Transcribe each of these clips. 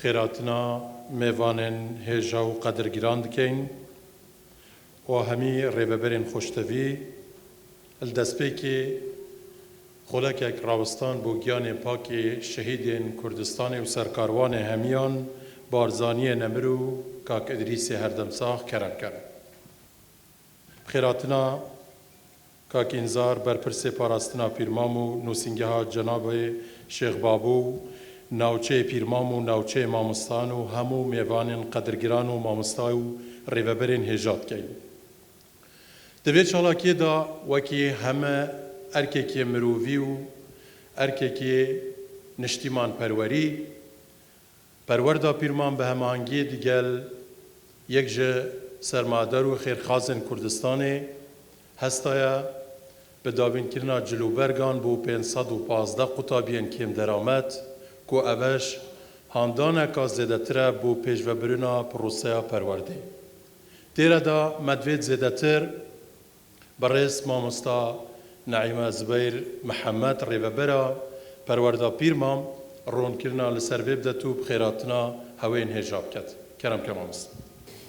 خیراتنا میوانن هجا و قدرگیران دکین و همی ریببرین خوشتوی الدسپی که خلک یک راوستان بو گیان پاکی شهیدین کردستان و سرکاروان همیان بارزانی نمرو کاک ادریس هردمساخ کرم کرد. خیراتنا کاک انزار برپرس پاراستنا پیرمامو نوسینگه ها جناب شیخ بابو ناوچه پیرمام و ناوچه مامستان و همو میوان قدرگران و مامستا و ریوبرین هجات کن. دوید چالاکی دا وکی همه ارککی مرووی و ارککی نشتیمان پروری پروردا پیرمان به همانگی دیگل یک جه سرمادر و خیرخازن کردستانه هستایا به داوین کرنا جلوبرگان بو 515 قطابین کم درآمد کو اوش هاندانه که زیادتر بو پیش و برنا پروسه پرورده. دیره دا مدوید زیادتر برئیس مامستا نعیم زبیر محمد ریوبرا پرورده پیرمام رون کرنا لسر ویب دتو بخیراتنا هوین هجاب کد. کرم که مامستا.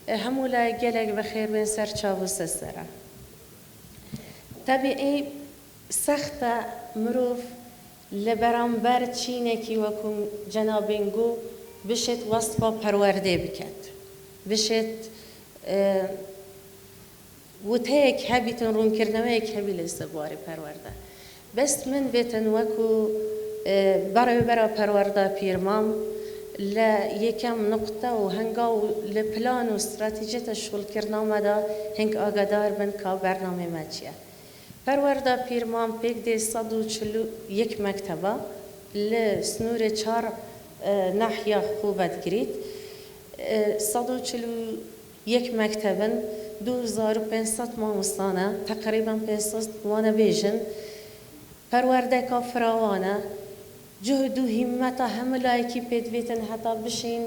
همولا گلگ بخیر بین سر چاوس سره. طبیعی سخت مروف لبرانبر چینه کی وکم جنابینگو بشت وصفا پرورده بکد بشت وتهک هبیتن رون کردنه یک هبیل استباری پرورده بس من بیتن وکو برا پرورده پیرمام ل یکم نقطه و هنگا و لپلان و استراتژیت شغل کردن مدا هنگ آگادار بن که برنامه مچیه پرورده پیرمان پیک دی 141 مکتبه لسنور 4 ناحیه خوبت گرید 141 مکتبن 2500 مامستانه تقریبا 500 وانه بیجن پرورده که فراوانه جهد و همت همه کی پیدویتن حتی بشین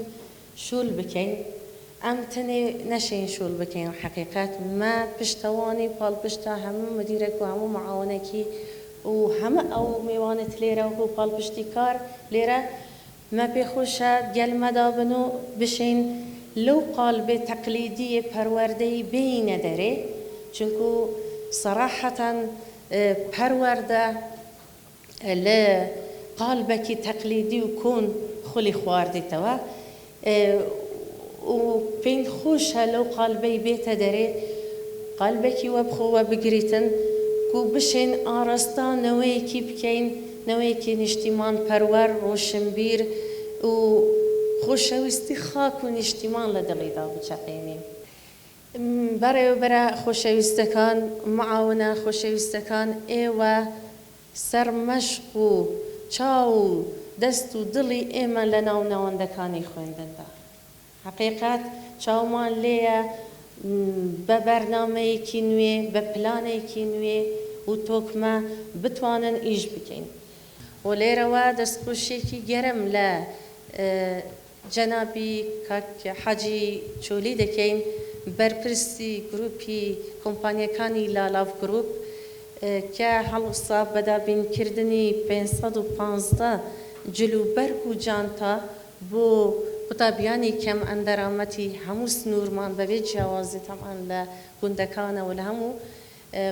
شول بکن امتنی نشین شول بکن حقیقت ما پشتوانی پال پشتا همه مدیره و همه معاونه کی و همه او میوانت لیره و پال پشتی کار لیره ما بخوشه گل مدابنو بشین لو قالب تقلیدی پروردهی بین داره چونکو صراحة پرورده ل قالبك تقليدي وكون خلي خواردي توا وبين خوشها لو قالبي بيت دري قالبك وبخو وبقريتن كو بشين آرستان نويكي بكين نويكي نشتمان پرور روشنبير وخوشها واستخاك ونشتمان لدليدا بچقيني برا خوشها واستكان معاونة خوشها واستكان ايوه سرمشقو چاو دست و دلی ایمان لناو نواندکانی خوندن دا حقیقت چاو مان لیا به برنامه کینوی به پلان کینوی و توکما بتوانن ایج بکن و لیره و دست خوشی کی گرم ل جنابی کاک حاجی چولی دکین برپرسی گروپی کمپانیکانی لالاف گروپ که حلقه بدا بین کردنی 515 جلوبرگ و جانتا بو قطابیانی کم اندرامتی هموس نورمان به جوازی طبعا لگندکانه و لهمو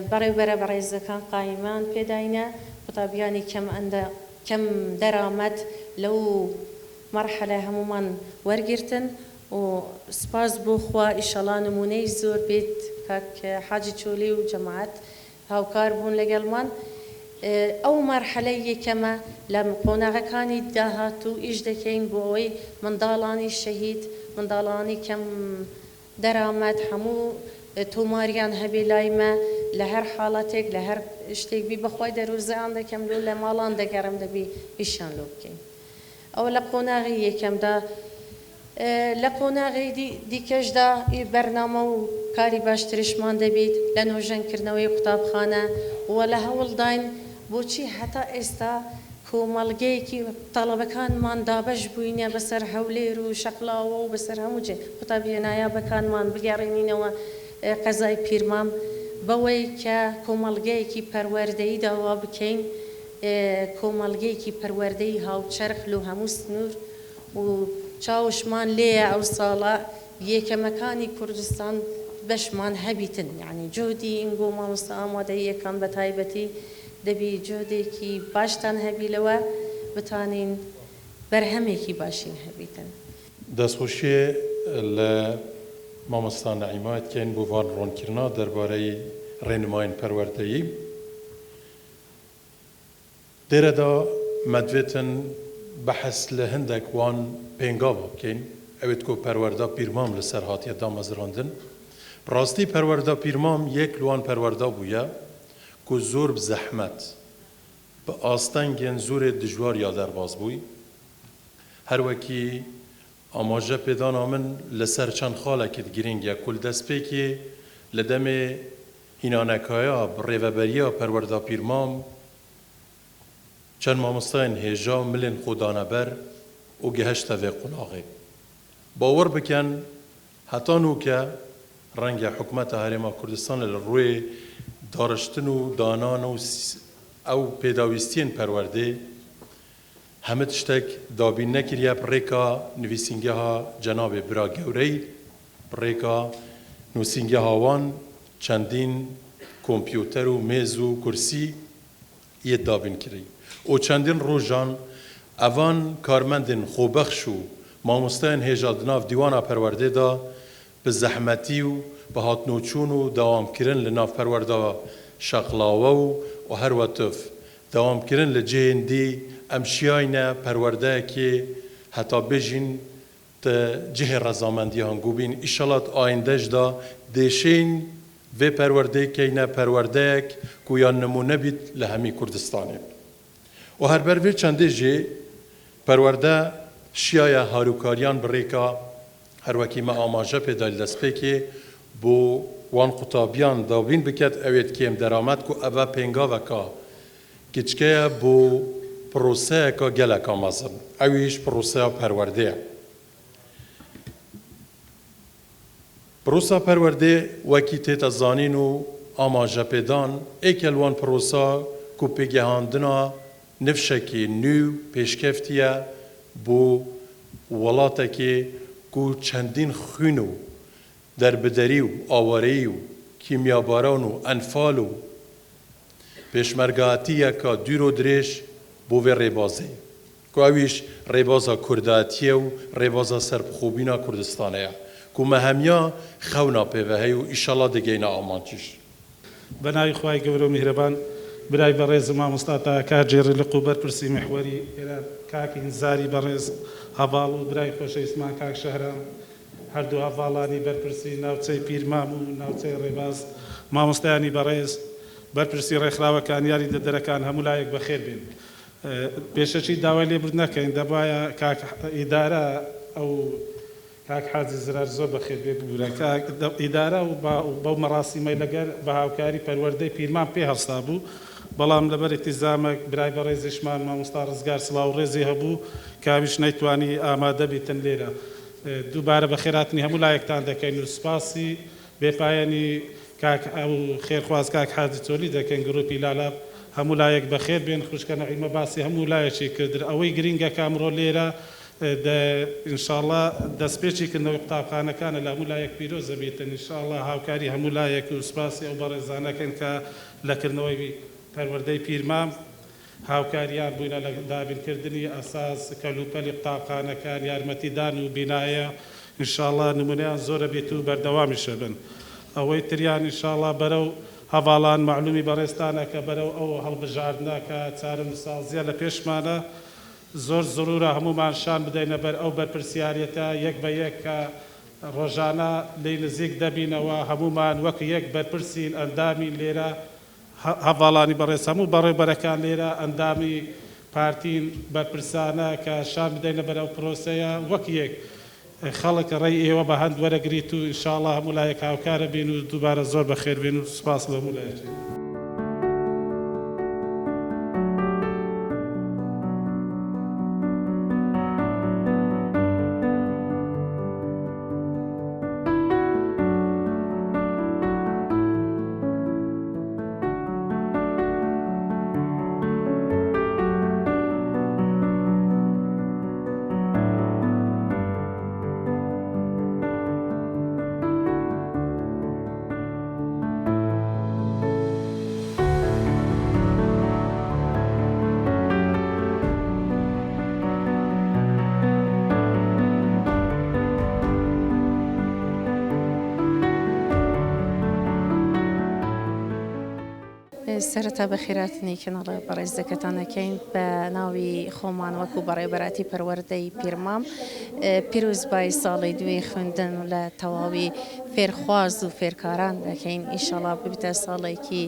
برای زکان قایمان پیداینا قطابیانی کم درامت لو مرحله همومان ورگرتن و سپاس بو خوا ایشالا نمونه زور بیت که حاجی چولی و جماعت هاو كاربون لقلمان أو مرحلة كما لم قناغ كان دهاتو إجدكين بوي من ضالاني الشهيد من ضالاني كم درامات حمو توماريان هبي لايما لهر حالتك لهر اشتيك بي بخواي دروزي عندك كم لولا مالان دقرم دبي بيشان لوكين أو لقناغي كم دا لقناغي دي كجدا برنامه کاری باش ترشمان دبید لنوجن کردنوی قطابخانه ولا هول داین بوچی حتی استا کومالگی کی طلبه کان من دابش بوینه بسر حولی رو شقلا و بسر هموجه قطابی نایا بکان من بگرینینه و قضای پیرمام بوی که کومالگی کی پروردهی داوا بکین کومالگی کی پروردهی هاو چرخ لو هموس نور و چاوشمان لێیە ئەو ساڵە یەکەمەکانی کوردستان بەشمان هەبیتن، یعنی جهدی ئینگۆ مامۆستا ئامادەییەکان بە تایبەتی دەبی جهدێکی باشتان هەبی لەوە بتانین بەرهەمێکی باشین هەبیتن. دەستخۆشیە لە مامۆستا نەعیمە دکەین بۆ وان ڕوونکردنا دەربارەی ڕێنمایین پەروەردەیی. دێرەدا مەدوێتن بەحەس لە هەندێک وان پێنگاوە بکەین ئەوێت کۆ پەروەردا پیرمام لەسەر هاتیە دامەزراندن. ڕاستی پەروەردا پیرمام یەک لوان پەروەردا بوویە کۆ زۆر بزەحمەت بە ئاستەنگێن زۆرێ دژوار یا دەرباز بووی. هەروەکی ئاماژە پێدانا من لەسەر چەند خاڵێکت گرنگە کول دەستپێکی لە دەمێ هینانەکایە ڕێڤەبەریە پەروەردا پیرمام چەند مامۆستایان هێژا ملێن خۆدانەبەر و گەهشتە vê قولاغê. باوەڕ بکەن هەتا نوکە ڕەنگە حکومەتە هەرێما کوردستان لە ڕووی داڕشتن و دانان و ئەو پێداویستیên پەروەردێ هەمە تشتێک دابین نەکریە ڕێکا نویسینگەها جەنابێ برا گەورەی ڕێکا نووسینگەها وان چەندین کۆمپیوتەر و مێز و کورسی یەت دابین کردی و چەندین ڕۆژان ئەوان کارمەندên خۆبەخش و مامۆستایان هێژا di nav dîwana perwerdê da bi zehmetî û bi hatnûçûn û dewamkirin li nav perwerda şeqlawe û her wetif dewamkirin li cihên dî em şiyayne perwerdeyekê heta bêjin te cihê rezamendiyan gûbîn îşalat ayinde ji da dêşên vê perwerdê keyne perwerdeyek ku yan nimûne bît li hemî Kurdistanê. û her ber vê çendê jê perwerde şiyaya harûkariyan bi rêka her wekî me amaje pêda li destpêkê bû wan qutabiyan dawîn biket ew ê kêm deramet ku ev pêngaveka kiçike bû proseyeka geleka mezin. Ew îş proseya perwerdê ye. Prosa perwerdê wekî tête zanîn û amaje pêdan êkel wan prosa ku pêgehandina nifşekê nû pêşkeftiye bû welatekê ku çendîn xwîn û derbiderî û awareyî û kîmyabaran û enfal û pêşmergehatiyeka dûr û dirêj bû vê rêbazê ku ew îş rêbaza kurdatiye û rêbaza serbixwebîna Kurdistanê ye ku me hemiya xewna pêve heye û îşallah digeyne amancîş. بەناوی خوای گەورە و میهرەبان برای بەڕێز مامۆستا کاجێڕی لە قوبەر پرسی محوەری ئێرە کاکی هزاری بەڕێز هەڤاڵ و برای خۆشەویستمان کاک شەهرام هەردوو هەڤاڵانی بەرپرسی ناوچەی پیرمام و ناوچەی ڕێباز مامۆستایانی بەڕێز بەرپرسی ڕێکخراوەکان یاری دەدەرەکان هەموو لایەک بەخێر بێن. پێشەچی داوای لێبرد نەکەین دەبایە کاک ئیدارە ئەو کاک حاجی زرار زۆر بەخێر بێ ببوورە ئیدارە و بەو مەڕاستیمەی لەگەر بە هاوکاری پەروەردەی پیرمان پێ هەستا بوو بەڵام لەبەر ئیتیزامێک برای بەڕێزیشمان مامۆستا ڕزگار سڵاو ڕێزی هەبوو کاویش نەیتوانی ئامادە بیتن لێرە. دووبارە بەخێراتنی هەموو لایەکتان دەکەین و سوپاسی بێپایەنی کاک ئەو خێرخواز کاک حاجی چۆلی دەکەین گروپی لالاف هەموو لایەک بەخێر بێن خوشکە نەعیمە باسی هەموو لایەکی کردر ئەوەی گرینگە کامڕۆ لێرە ئینشاءڵڵا دەستپێکی کردنەوەی قوتابخانەکانە لە هەموو لایەک پیرۆزە بیتن ئینشاءڵڵا هاوکاری هەموو لایەک و سوپاسی ئەو بەڕێزانەکەن کە لەکردنەوەی پەروەردەی پیرمام هاوکاریان بووینە لە دابینکردنی ئەساس کەلوپەلی قوتابخانەکان یارمەتیدان و بینایە ئینشاءڵڵا نمونەیان زۆرە بێت و بەردەوامیشە بن. ئەوەی تریان ئینشاءڵڵا بەرەو هەڤاڵان معلومی بەڕێستانە کە بەرەو ئەو هەڵبژاردنە کە چارەنووس سازیە لە پێشمانە زۆر زڕورە هەمومان شان بدەینە بەر ئەو بەرپرسیارەتە یەک بە یەک کە ڕۆژانە لێی نزیک دەبینەوە هەمومان وەک یەک بەرپرسین ئەندامی لێرە هەڤاڵانی بەڕێز هەموو بەڕێبەرەکان لێرە ئەندامی پارتین بەرپرسانە کە شان بدەینە بەر ئەو پرۆسەیە وەک یەک خەڵک ڕێی ئێوە بە هەند وەرەگریت و ئینشاءڵڵا هەموو لایەک هاوکارە بین و دووبارە زۆر بەخێر بین و سوپاس لە هەموو لایەکی. سەرەتا بەخێراتنی کەناڵە بەڕێز دەکەتانەکەین بە ناوی خۆمان وەکو بەڕێوەبەراتی پەروەردەی پیرمام پیرۆزبای ساڵی دوێ خوێندن لە تەواوی فێرخواز و فێرکاران دەکەین ئینشەڵا ببیتە ساڵێکی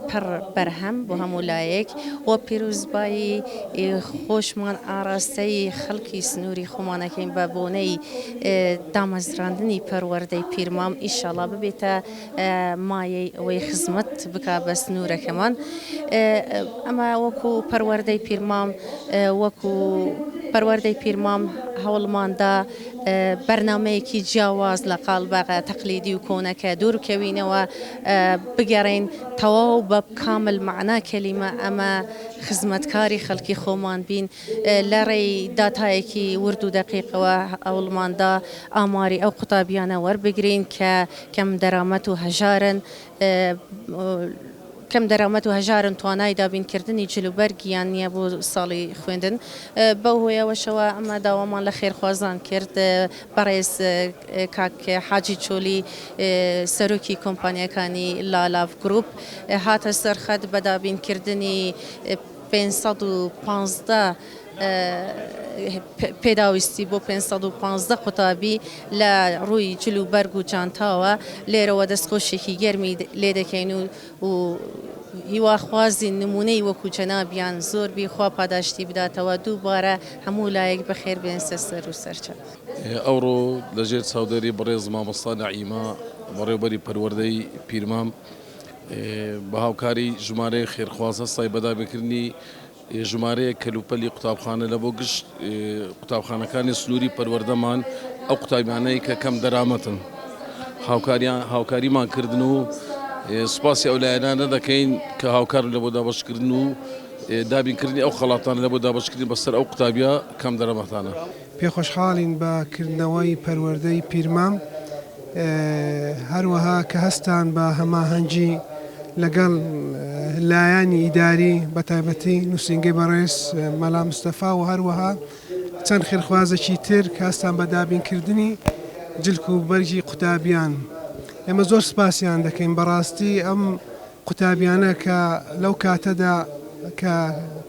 پڕ بەرهەم بۆ هەموو لایەک و پیرۆزبایی خۆشمان ئاراستەی خەڵکی سنووری خۆمانەکەین بە بۆنەی دامەزراندنی پەروەردەی پیرمام ئینشەڵا ببێتە مایەی ئەوەی خزمەت بکا بە سنوورەکەمان ئەمە وەکو پەروەردەی پیرمام وەکو پەروەردەی پیرمام هەوڵماندا بەرنامەیەکی جیاواز لە قاڵباغە تەقلیدی و کۆنەکە دوورکەوینەوە بگەڕین تەواو بە کامل معنا کەلیمە ئەمە خزمەتکاری خەڵکی خۆمان بین لە ڕێی داتایەکی ورد و دەقیقەوە هەوڵماندا ئاماری ئەو قوتابیانە وەربگرین کە کەم دەرامەت و هەژارن کەم دەرامەت و هەژارن توانای دابینکردنی جلوبەرگیان نییە بۆ ساڵی خوێندن بەو هۆیەوەشەوە ئەمە داوامان لە خێرخوازان کرد بەڕێز کاک حاجی چۆلی سەرۆکی کۆمپانیەکانی لالاف گروپ هاتە سەرخەت بە دابینکردنی 515 پێداویستی بۆ 515 قوتابی لە ڕووی جلوبەرگ و جانتاوە لێرەوە دەستخۆشێکی گەرمی لێ دەکەین و هیواخوازی نمونەی وەکو جەنابیان زۆر بیخوا پاداشتی بداتەوە دووبارە هەموو لایەک بەخێر بێن سەر و سەرچەوە ئەوڕۆ لەژێر چاودێری بەڕێز مامۆستا نەعیمە بەڕێوەبەری پەروەردەی پیرمام بە هاوکاری ژمارەی خێرخواز هەستای بەدابێکردنی ژمارەیە کەلوپەلی قوتابخانە لە بۆ گشت قوتابخانەکانی سنووری پەروەردەمان ئەو قوتابیانەی کە کەم دەرامەتن هاوکاریمان کردن و سوپاسی ئەو لایەنانە دەکەین کە هاوکار لە بۆ دابەشکردن و دابینکردنی ئەو خەڵاتان لە بۆ دابەشکردن بەسەر ئەو قوتابیە کەم دەرامەتانە پێخۆشحاڵین بەکردنەوەی پەروەردەی پیرمام هەروەها کە هەستان بە هەماهەنگی لەگەڵ لایانی ئیداری بە تایبەتی نووسینگەی بەڕێز مەلا مستەفا و هەروەها چەند خێرخوازێکی تر کە هەستان بە دابینکردنی جلک و بەرگی قوتابیان ئێمە زۆر سپاسیان دەکەین بەڕاستی ئەم قوتابیانە کە لەو کاتەدا کە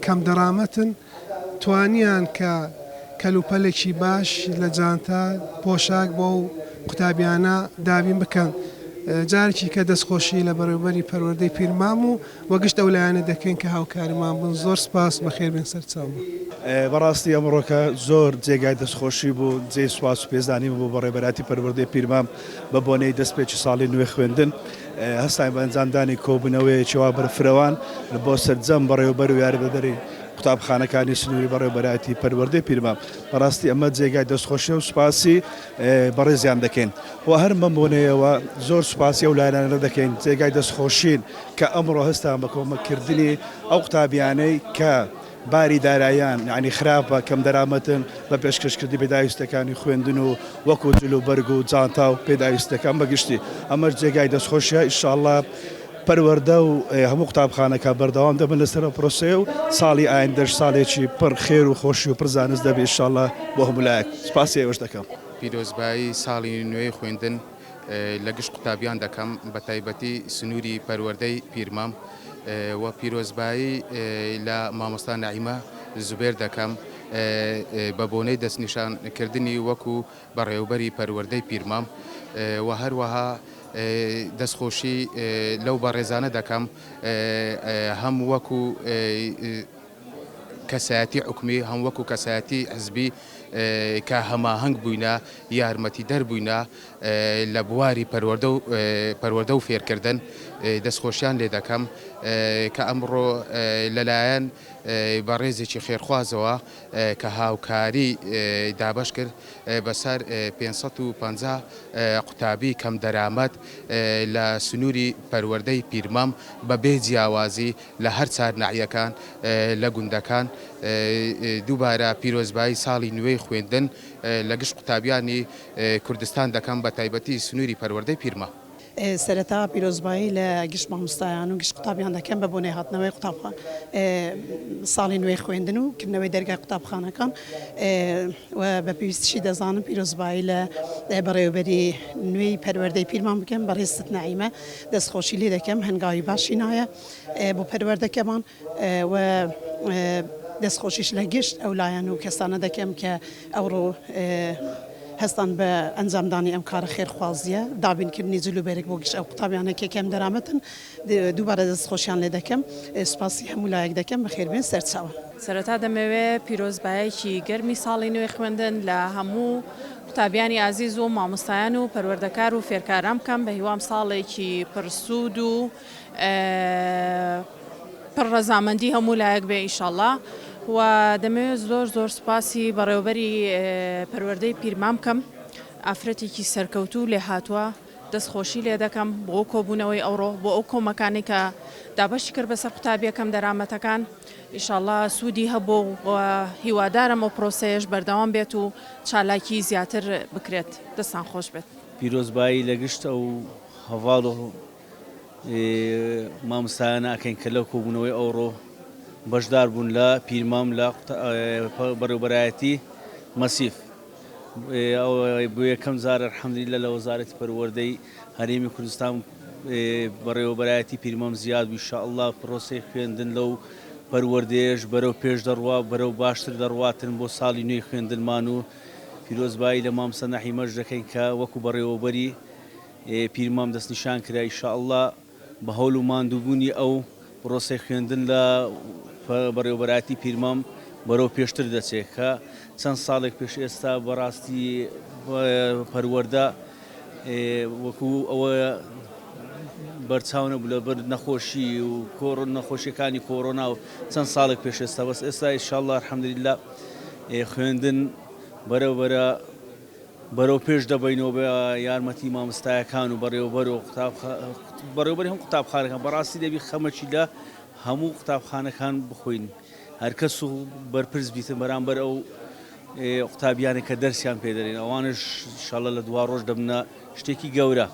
کەم دەرامەتن توانیان کە کەلوپەلێکی باش لە جانتا پۆشاک بۆ قوتابیانە دابین بکەن جارێکی کە دەستخۆشی لە بەڕێوەبەری پەروەردەی پیرمام و وەگشت ئەو لایەنە دەکەین کە هاوکاریمان بن زۆر سپاس بەخێر بێن سەرچاومە بەڕاستی ئەمڕۆکە زۆر جێگای دەستخۆشی بوو جێ سوپاس و پێزانی بوو بەڕێوەبەراتی پەروەردەی پیرمام بە بۆنەی دەستپێکی ساڵی نوێ خوێندن هەستای بە ئەنجامدانی کۆبوونەوەیەکی وا بەرفرەوان بۆ سەرجەم بەڕێوەبەر و یاریدەدەری قوتابخانەکانی سنووری بەڕێوەبەراتی پەروەردەی پیرمام بەڕاستی ئەمە جێگای دەستخۆشی و سوپاسی بەڕێزیان دەکەین و هەر بەمبوونەیەوە زۆر سوپاسی ئەو لایەنانە دەکەین جێگای دەستخۆشین کە ئەمڕۆ هەستان بە کۆمەکردنی ئەو قوتابیانەی کە باری دارایان یعنی خراپە کەم دەرامەتن بە پێشکەشکردی پێداویستەکانی خوێندن و وەکو جلوبەرگ و جانتا و پێداویستەکان بەگشتی ئەمەش جێگای دەستخۆشیە ئینشاءڵڵا پەروەردە و هەموو قوتابخانەکە بەردەوام دەبن لەسەر پرۆسێ و ساڵی ئایندەش ساڵێکی پڕ خێر و خۆشی و پرزانست دەبێت ئینشاءڵڵا بۆ هەموو لایەک سپاسی ئێوەش دەکەم پیرۆزبایی ساڵی نوێی خوێندن لە گشت قوتابیان دەکەم بە تایبەتی سنووری پەروەردەی پیرمام و پیرۆزبایی لە مامۆستا نەعیمە زوبێر دەکەم بە بۆنەی دەستنیشانکردنی وەکو بەڕێوەبەری پەروەردەی پیرمام و هەروەها دەستخۆشی لەو بەڕێزانە دەکەم هەم وەکو کەسایەتی حکومی هەم وەکو کەسایەتی حزبی کە هەماهەنگ بووینە یارمەتی دەربووینە لە بواری پەروەردە و فێرکردن دەستخۆشیان لێ دەکەم کە ئەمڕۆ لەلایەن بەڕێزێکی خێرخوازەوە کە هاوکاری دابەش کرد بەسەر 550 قوتابی کەم دەرامەت لە سنووری پەروەردەی پیرمام بە بێ جیاوازی لە هەر چارنەعیەکان لە گوندەکان دووبارە پیرۆزبایی ساڵی نوێی خوێندن لە گشت قوتابیانی کوردستان دەکەم بە تایبەتی سنووری پەروەردەی پیرمام. سەرەتا پیرۆزبایی لە گشت مامۆستایان و گشت قوتابیان دەکەم بە بۆنێ هاتنەوەی قوتابخان ساڵی نوێی خوێندن و کردنەوەی دەرگای قوتابخانەکان و بە پێویستیشی دەزانم پیرۆزبایی لە بەڕێوەبەری نوێی پەروەردەی پیرمان بکەم بە ڕێستت نعیمە دەستخۆشی لێ دەکەم هەنگاوی باشی نایە بۆ پەروەردەکەمان و دەستخۆشیش لە گشت ئەو لایەن و کەسانە دەکەم کە ئەوڕۆ هەستان بە ئەنجامدانی ئەم کارە خێرخوازیە دابینکردنی جلوبەرێک بۆ گشت ئەو قوتابیانە کێکەم دەرامەتن دووبارە دەستخۆشیان لێ دەکەم سپاسی هەموو لایەک دەکەم بەخێربێن سەرچاوە. سەرەتا دەمەوێت پیرۆزبایەکی گەرمی ساڵی نوێ خوێندن لە هەموو قوتابیانی عزیز و مامۆستایان و پەروەردەکار و فێرکاران بکەم بە هیوام ساڵێکی پرسوود و پڕ ڕەزامەندی هەموو لایەک بێ ئینشاڵڵا و دەمەوێت زۆر سوپاسی بەڕێوەبەری پەروەردەی پیرمان بکەم ئافرەتێکی سەرکەوتوو لێ هاتووە دەستخۆشی لێ دەکەم بۆ کۆبوونەوەی ئەوڕۆ بۆ ئەو کۆمەکانی کە دابەشی کرد بەسەر قوتابیەکەم دەرامەتەکان ئینشاڵڵا سوودی هەبوو و هیوادارم ئەو پرۆسەیەش بەردەوام بێت و چالاکی زیاتر بکرێت دەستان خۆش بێت. پیرۆزبایی لە گشت ئەو هەواڵ و مامۆستایانە ئەکەین کە لەو کۆبوونەوەی ئەوڕۆ بەشدار بوون لە پیرمام لە بەڕێوەبەرایەتی مەسیف بۆ یەکەم جار الحەمدولیلا لە وەزارەتی پەروەردەی هەرێمی کوردستان بەڕێوەبەرایەتی پیرمام زیاد بوو ئینشاءڵڵا پرۆسەی خوێندن لەو پەروەردەیەش بەرەو پێش دەڕوا بەرەو باشتر دەڕواتن بۆ ساڵی نوێی خوێندنمان و پیرۆزبایی لە مامۆستا نەحیمەش دەکەین کە وەکو بەڕێوەبەری پیرمام دەستنیشان کرا ئینشاءڵڵا بە هەوڵ و ماندووبوونی ئەو پرۆسەی خوێندن لە بەڕێوەبەرایەتی پیرمام بەرەو پێشتر دەچێت کە چەند ساڵێک پێش ئێستا بەڕاستی پەروەردە وەکو ئەوە بەرچاونە بوو لەبەر نەخۆشی و نەخۆشیەکانی کۆڕۆنا و چەند ساڵێک پێش ئێستا بەس ئێستا ئینشاءڵڵا الحەمدولیلا خوێندن بەرەو پێش دەبینەوە بە یارمەتی مامۆستایەکان و بەڕێوەبەری هەم قوتابخانەکان بەڕاستی دەبی خەمەکی لە هەموو قوتابخانەکان بخۆین هەر کەس و بەرپرس بیتن بەرامبەر ئەو قوتابیانە کە دەرسیان پێدەرێن ئەوانش ئینشاڵڵا لە دوا ڕۆژ دەبنە شتێکی گەورە.